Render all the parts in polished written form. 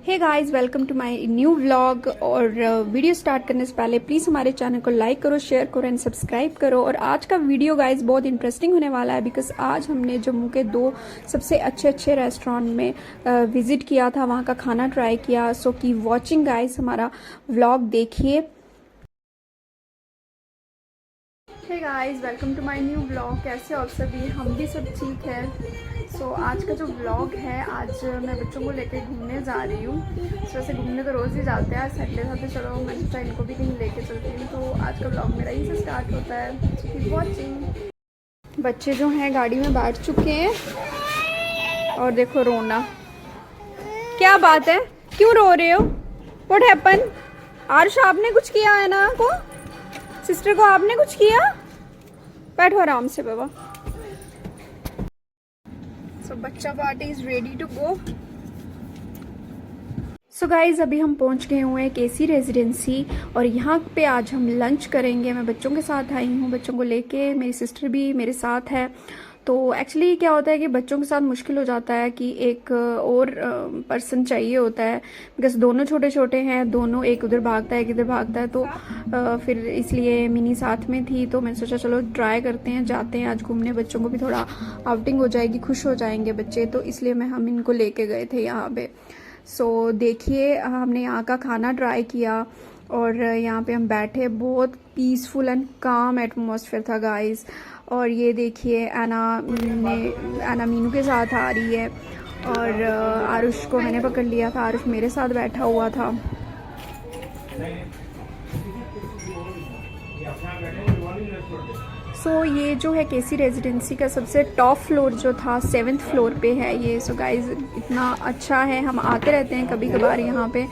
Hey guys, welcome to my new vlog. और video start करने से पहले प्लीज़ हमारे चैनल को लाइक करो, शेयर करो एंड सब्सक्राइब करो। और आज का वीडियो गाइस बहुत इंटरेस्टिंग होने वाला है बिकॉज आज हमने जम्मू के दो सबसे अच्छे रेस्टोरेंट में विजिट किया था, वहाँ का खाना ट्राई किया। सो की वॉचिंग गाइस, हमारा व्लॉग देखिए। Hey guys, welcome to my new vlog. कैसे हो आप सभी? हम भी सब ठीक है। सो आज का जो व्लॉग है, आज मैं बच्चों को लेकर घूमने जा रही हूँ। वैसे घूमने तो रोज़ ही जाते हैं, सैटरडे था तो चलो मैं सोचा इनको भी कहीं लेके चलती हूँ। तो आज का व्लॉग मेरा यहीं से स्टार्ट होता है। Keep watching. बच्चे जो हैं गाड़ी में बैठ चुके हैं और देखो रोना। क्या बात है, क्यों रो रहे हो? What happen? आरुष, आपने कुछ किया है ना को? सिस्टर को आपने कुछ किया? बैठो आराम से बाबा। सो बच्चा party is ready to go. So guys, अभी हम पहुंच गए हुए हैं केसी रेजिडेंसी और यहाँ पे आज हम लंच करेंगे। मैं बच्चों के साथ आई हूँ, बच्चों को लेके। मेरी सिस्टर भी मेरे साथ है। तो एक्चुअली क्या होता है कि बच्चों के साथ मुश्किल हो जाता है कि एक और पर्सन चाहिए होता है बिकॉज दोनों छोटे छोटे हैं, दोनों एक उधर भागता है एक इधर भागता है। तो फिर इसलिए मिनी साथ में थी, तो मैंने सोचा चलो ट्राई करते हैं, जाते हैं आज घूमने। बच्चों को भी थोड़ा आउटिंग हो जाएगी, खुश हो जाएंगे बच्चे, तो इसलिए हम इनको लेके गए थे यहाँ पे। सो देखिए, हमने यहाँ का खाना ट्राई किया और यहाँ पे हम बैठे। बहुत पीसफुल एंड काम एटमॉस्फेयर था गाइस। और ये देखिए, एना मीनू के साथ आ रही है और आरुष को मैंने पकड़ लिया था, आरुष मेरे साथ बैठा हुआ था। सो ये जो है केसी रेजिडेंसी का सबसे टॉप फ्लोर जो था, 7th फ्लोर पे है ये। सो गाइज, इतना अच्छा है, हम आते रहते हैं कभी कभार यहाँ पे।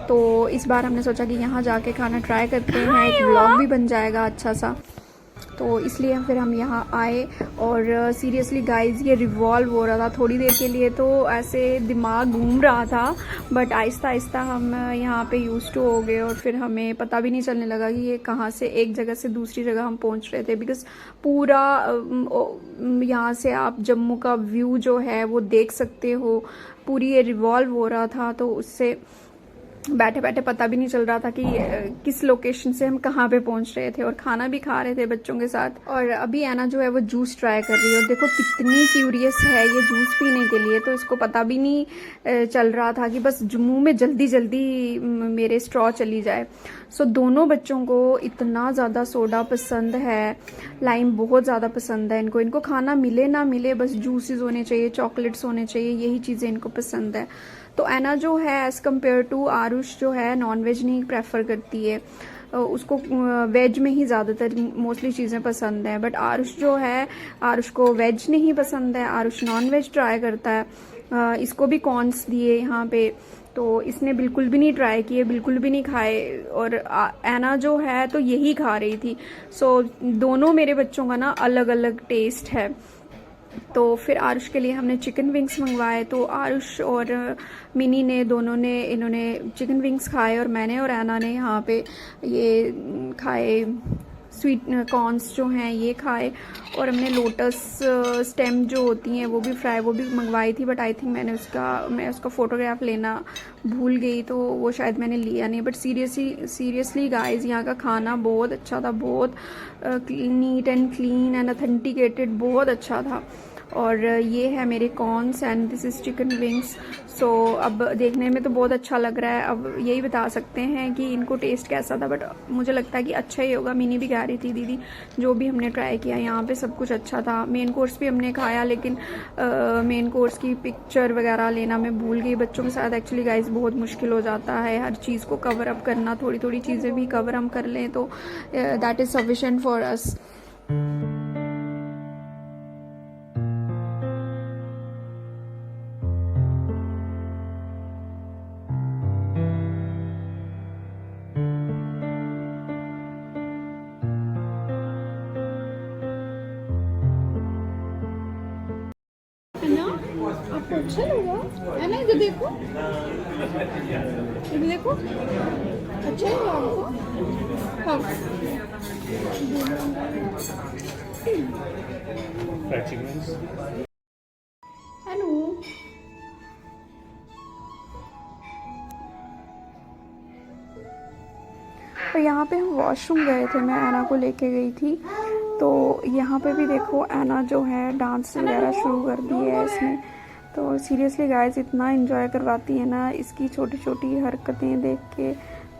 तो इस बार हमने सोचा कि यहाँ जाके खाना ट्राई करते हैं, एक व्लॉग भी बन जाएगा अच्छा सा। तो इसलिए फिर हम यहाँ आए और सीरियसली गाइज ये रिवॉल्व हो रहा था थोड़ी देर के लिए, तो ऐसे दिमाग घूम रहा था। बट आहिस्ता आहिस्ता हम यहाँ पे यूज टू हो गए और फिर हमें पता भी नहीं चलने लगा कि ये कहाँ से एक जगह से दूसरी जगह हम पहुँच रहे थे। बिकॉज पूरा यहाँ से आप जम्मू का व्यू जो है वो देख सकते हो। पूरी ये रिवॉल्व हो रहा था, तो उससे बैठे बैठे पता भी नहीं चल रहा था कि किस लोकेशन से हम कहाँ पे पहुंच रहे थे। और खाना भी खा रहे थे बच्चों के साथ। और अभी एना जो है वो जूस ट्राई कर रही है और देखो कितनी क्यूरियस है ये जूस पीने के लिए। तो इसको पता भी नहीं चल रहा था कि बस मुंह में जल्दी जल्दी मेरे स्ट्रॉ चली जाए। सो दोनों बच्चों को इतना ज़्यादा सोडा पसंद है, लाइम बहुत ज़्यादा पसंद है इनको खाना मिले ना मिले बस जूसेस होने चाहिए, चॉकलेट्स होने चाहिए, यही चीज़ें इनको पसंद है। तो एना जो है एज़ कम्पेयर टू आरुष जो है नॉन वेज नहीं प्रेफर करती है, उसको वेज में ही ज़्यादातर मोस्टली चीज़ें पसंद हैं। बट आरुष जो है, आरुष को वेज नहीं पसंद है, आरुष नॉन वेज ट्राई करता है। इसको भी कॉर्न्स दिए यहाँ पे, तो इसने बिल्कुल भी नहीं ट्राई किए, बिल्कुल भी नहीं खाए। और एना जो है तो यही खा रही थी। सो दोनों मेरे बच्चों का ना अलग अलग टेस्ट है। तो फिर आरुष के लिए हमने चिकन विंग्स मंगवाए। तो आरुष और मिनी ने दोनों ने इन्होंने चिकन विंग्स खाए और मैंने और एना ने यहाँ पे ये खाए, स्वीट कॉर्न्स जो हैं ये खाए। और हमने लोटस स्टेम जो होती हैं वो भी फ्राई, वो भी मंगवाई थी। बट आई थिंक मैं उसका फ़ोटोग्राफ लेना भूल गई, तो वो शायद मैंने लिया नहीं। बट सीरियसली गाइस, यहाँ का खाना बहुत अच्छा था, बहुत neat and clean and authenticated, बहुत अच्छा था। और ये है मेरे corns and this is chicken wings. So अब देखने में तो बहुत अच्छा लग रहा है, अब यही बता सकते हैं कि इनको टेस्ट कैसा था। बट मुझे लगता है कि अच्छा ही होगा। मिनी भी कह रही थी दीदी जो भी हमने ट्राई किया यहाँ पे सब कुछ अच्छा था। मेन कोर्स भी हमने खाया, लेकिन मेन कोर्स की पिक्चर वगैरह लेना मैं भूल गई। बच्चों के साथ एक्चुअली गाइस बहुत मुश्किल हो जाता है हर चीज़ को कवर अप करना, थोड़ी थोड़ी चीज़ें भी कवर हम कर लें तो that is sufficient for us. आपको अच्छा लगा है ना? इधर देखो, इधर देखो, अच्छा लगा आपको? हाँ, हेलो। और यहाँ पे हम वॉशरूम गए थे, मैं ऐना को लेके गई थी। तो यहाँ पे भी देखो ऐना जो है डांस वगैरह शुरू कर दी है इसने। तो सीरियसली गाइस इतना एंजॉय करवाती है ना, इसकी छोटी छोटी हरकतें देख के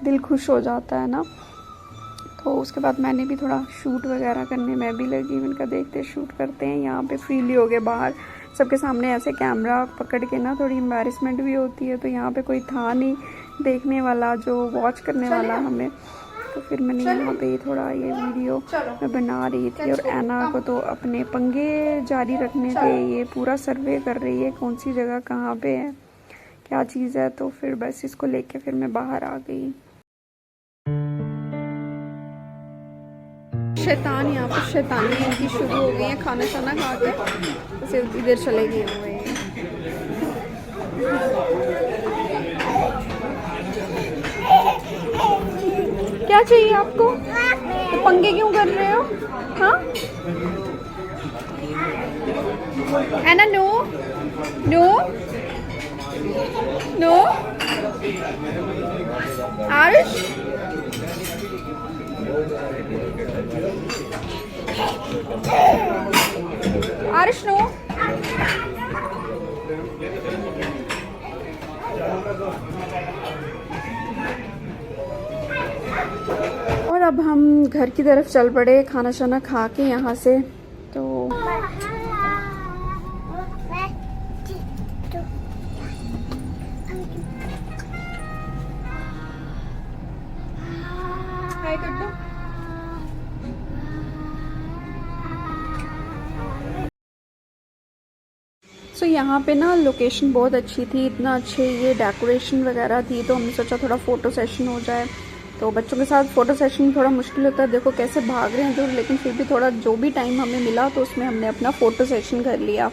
दिल खुश हो जाता है ना। तो उसके बाद मैंने भी थोड़ा शूट वगैरह करने मैं भी लगी, मैंने कहा देखते शूट करते हैं। यहाँ पे फ्रीली हो गए, बाहर सबके सामने ऐसे कैमरा पकड़ के ना थोड़ी एम्बैरेसमेंट भी होती है। तो यहाँ पे कोई था नहीं देखने वाला जो वॉच करने वाला हमें, तो फिर मैंने यहाँ पे थोड़ा ये वीडियो मैं बना रही थी। और ऐना को तो अपने पंगे जारी रखने थे, ये पूरा सर्वे कर रही है कौन सी जगह कहाँ पे है क्या चीज़ है। तो फिर बस इसको लेके फिर मैं बाहर आ गई। शैतान यहाँ पर शैतानी इनकी शुरू हो गई है, खाना शाना खा के बस इधर चले गए हुए हैं। क्या चाहिए आपको? तो पंगे क्यों कर रहे हो? हाँ Anna, no no no. Aarush Aarush no. और अब हम घर की तरफ चल पड़े खाना शाना खा के यहाँ से। तो हाय कर दो। सो यहाँ पे ना लोकेशन बहुत अच्छी थी, इतना अच्छे ये डेकोरेशन वगैरह थी। तो हमने सोचा थोड़ा फ़ोटो सेशन हो जाए। तो बच्चों के साथ फ़ोटो सेशन थोड़ा मुश्किल होता है, देखो कैसे भाग रहे हैं दूर, लेकिन फिर भी थोड़ा जो भी टाइम हमें मिला तो उसमें हमने अपना फ़ोटो सेशन कर लिया।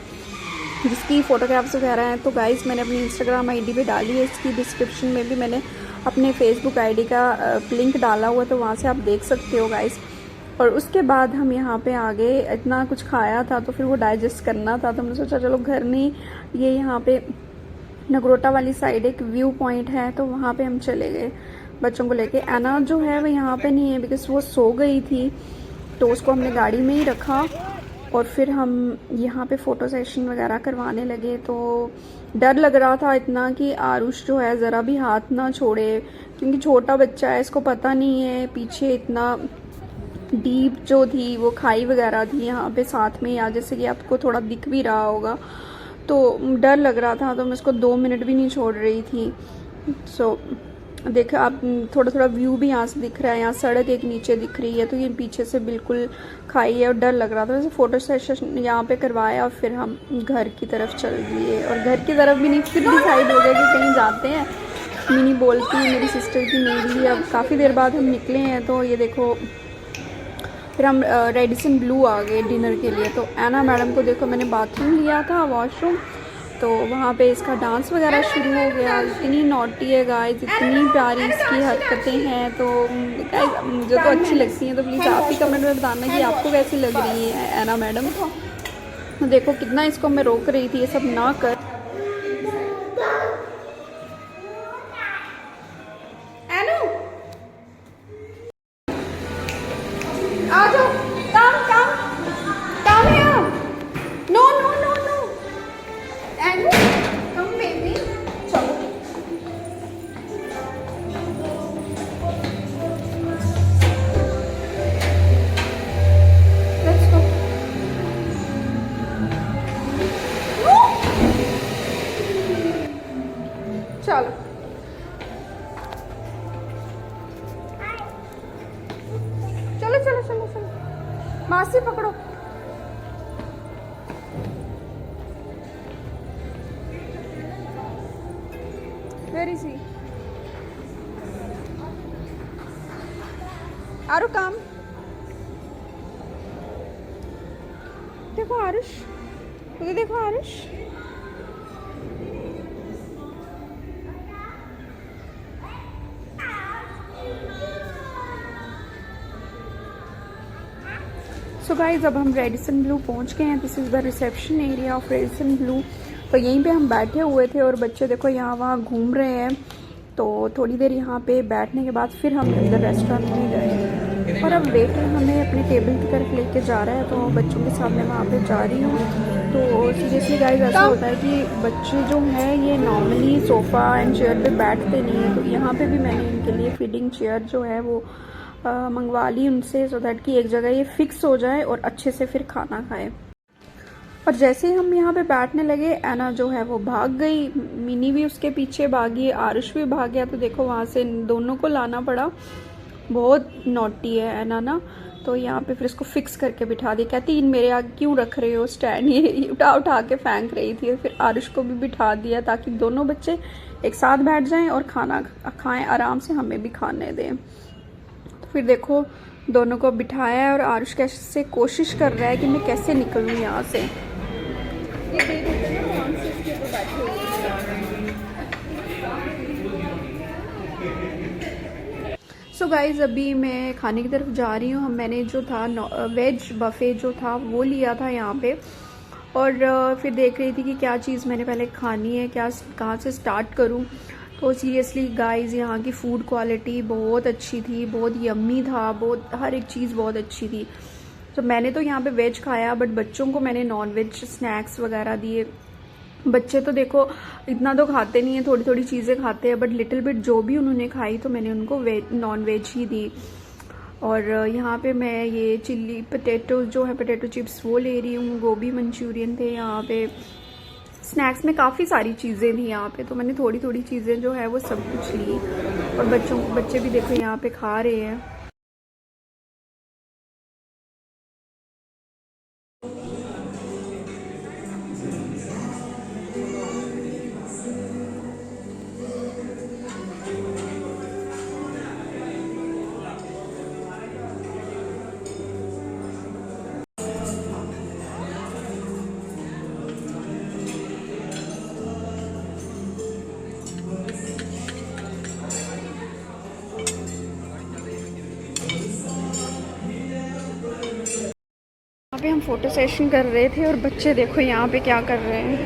जिसकी फ़ोटोग्राफ्स वगैरह हैं तो गाइस मैंने अपनी इंस्टाग्राम आईडी पे डाली है, इसकी डिस्क्रिप्शन में भी मैंने अपने फेसबुक आईडी का लिंक डाला हुआ है, तो वहाँ से आप देख सकते हो गाइस। और उसके बाद हम यहाँ पे आ गए, इतना कुछ खाया था तो फिर वो डाइजेस्ट करना था, तो हमने सोचा चलो घर में ये यहाँ पे नगरोटा वाली साइड एक व्यू पॉइंट है तो वहाँ पे हम चले गए बच्चों को लेके। ऐना जो है वो यहाँ पे नहीं है बिकॉज वो सो गई थी, तो उसको हमने गाड़ी में ही रखा। और फिर हम यहाँ पे फ़ोटो सेशन वगैरह करवाने लगे। तो डर लग रहा था इतना कि आरुष जो है ज़रा भी हाथ ना छोड़े, क्योंकि छोटा बच्चा है, इसको पता नहीं है पीछे इतना डीप जो थी वो खाई वगैरह थी यहाँ पे साथ में, या जैसे कि आपको थोड़ा दिख भी रहा होगा। तो डर लग रहा था, तो मैं इसको 2 मिनट भी नहीं छोड़ रही थी। सो देखो आप थोड़ा थोड़ा व्यू भी यहाँ से दिख रहा है, यहाँ सड़क एक नीचे दिख रही है, तो ये पीछे से बिल्कुल खाई है और डर लग रहा था। वैसे फ़ोटो सेशन यहाँ पे करवाया और फिर हम घर की तरफ चल दिए। और घर की तरफ भी नहीं, फिर डिसाइड हो गया कि कहीं जाते हैं। मिनी बोलती है मेरी सिस्टर की मेरी, अब काफ़ी देर बाद हम निकले हैं। तो ये देखो फिर हम रेडिसन ब्लू आ गए डिनर के लिए। तो ऐना मैडम को देखो मैंने बाथरूम लिया था, वॉशरूम, तो वहाँ पे इसका डांस वगैरह शुरू हो गया। इतनी नॉटी है गाइस, इतनी प्यारी इसकी हरकतें हैं। तो गाइस मुझे तो अच्छी लगती हैं, तो प्लीज़ आप ही कमेंट में बताना कि आपको कैसी लग रही है ऐना मैडम। तो देखो कितना इसको मैं रोक रही थी ये सब ना कर। आ जाओ, काम काम काम है आप। No no no no and come baby, चलो लेट्स गो। चलो चलो चलो चलो चलो, मासी पकड़ो। Where is he? आरु काम देखो आरुष, तुझे देखो आरुष। सो गाइज अब हम रेडिसन ब्लू पहुंच गए हैं। This is the reception area of Radisson Blu. तो यहीं पे हम बैठे हुए थे और बच्चे देखो यहाँ वहाँ घूम रहे हैं। तो थोड़ी देर यहाँ पे बैठने के बाद फिर हम अंदर रेस्टोरेंट में गए और अब वेटर हमें अपने टेबल की तरफ लेके जा रहा है, तो बच्चों के साथ मैं वहाँ पे जा रही हूँ। तो सीरियसली गाइस ऐसा होता है कि बच्चे जो हैं ये नॉर्मली सोफ़ा एंड चेयर पे बैठते नहीं हैं, तो यहाँ पे भी मैंने इनके लिए फीडिंग चेयर जो है वो मंगवा ली उनसे, सो दैट कि एक जगह ये फिक्स हो जाए और अच्छे से फिर खाना खाए। और जैसे ही हम यहाँ पे बैठने लगे, ऐना जो है वो भाग गई, मिनी भी उसके पीछे भागी, आरुष भी भाग गया। तो देखो वहाँ से दोनों को लाना पड़ा, बहुत नॉटी है ऐना ना। तो यहाँ पे फिर इसको फिक्स करके बिठा दी, कहती इन मेरे आगे क्यों रख रहे हो स्टैंड, ये उठा उठा के फेंक रही थी। फिर आरुष को भी बिठा दिया ताकि दोनों बच्चे एक साथ बैठ जाएं और खाना खाएं आराम से, हमें भी खाने दें। तो फिर देखो दोनों को बिठाया है और आरुष कैसे कोशिश कर रहा है कि मैं कैसे निकलूँ यहाँ से। सो गाइज़ अभी मैं खाने की तरफ जा रही हूँ। मैंने जो था वेज बफ़े जो था वो लिया था यहाँ पे, और फिर देख रही थी कि क्या चीज़ मैंने पहले खानी है, क्या कहाँ से स्टार्ट करूँ। तो सीरियसली गाइज़ यहाँ की फ़ूड क्वालिटी बहुत अच्छी थी, बहुत यम्मी था, बहुत हर एक चीज़ बहुत अच्छी थी। तो मैंने तो यहाँ पे वेज खाया, बट बच्चों को मैंने नॉन वेज स्नैक्स वगैरह दिए। बच्चे तो देखो इतना तो खाते नहीं है, थोड़ी थोड़ी चीज़ें खाते हैं, बट लिटिल बिट जो भी उन्होंने खाई तो मैंने उनको नॉन वेज ही दी। और यहाँ पे मैं ये चिल्ली पोटैटो जो है, पोटैटो चिप्स वो ले रही हूँ, गोभी मंचूरियन थे यहाँ पे, स्नैक्स में काफ़ी सारी चीज़ें थी यहाँ पे, तो मैंने थोड़ी थोड़ी चीज़ें जो है वो सब कुछ ली। और बच्चे भी देखो यहाँ पे खा रहे हैं। यहाँ पे हम फोटो सेशन कर रहे थे और बच्चे देखो यहाँ पे क्या कर रहे हैं।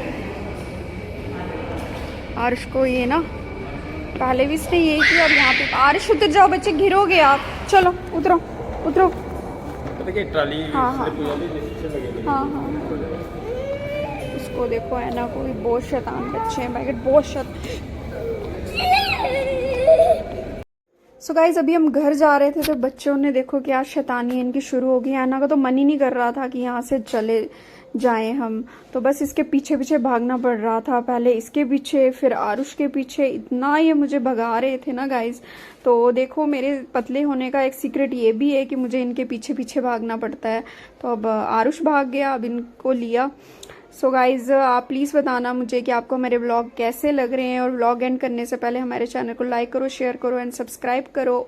आरुष को ये ना पहले भी इसने यही किया, और यहाँ पे आरुष उतर जाओ, बच्चे गिरोगे आप, चलो उतरो उतरो। ट्राली हाँ हाँ हाँ हाँ, उसको देखो है ना, कोई बहुत शैतान बच्चे हैं भाई, बहुत सो गाइज अभी हम घर जा रहे थे तो बच्चों ने देखो क्या शैतानी इनकी शुरू हो गई। ऐना का तो मन ही नहीं कर रहा था कि यहाँ से चले जाएं हम, तो बस इसके पीछे पीछे भागना पड़ रहा था, पहले इसके पीछे फिर आरुष के पीछे, इतना ये मुझे भगा रहे थे ना गाइज। तो देखो मेरे पतले होने का एक सीक्रेट ये भी है कि मुझे इनके पीछे पीछे भागना पड़ता है। तो अब आरुष भाग गया, अब इनको लिया। सो गाइज़ आप प्लीज़ बताना मुझे कि आपको मेरे व्लॉग कैसे लग रहे हैं, और व्लॉग एंड करने से पहले हमारे चैनल को लाइक करो, शेयर करो एंड सब्सक्राइब करो।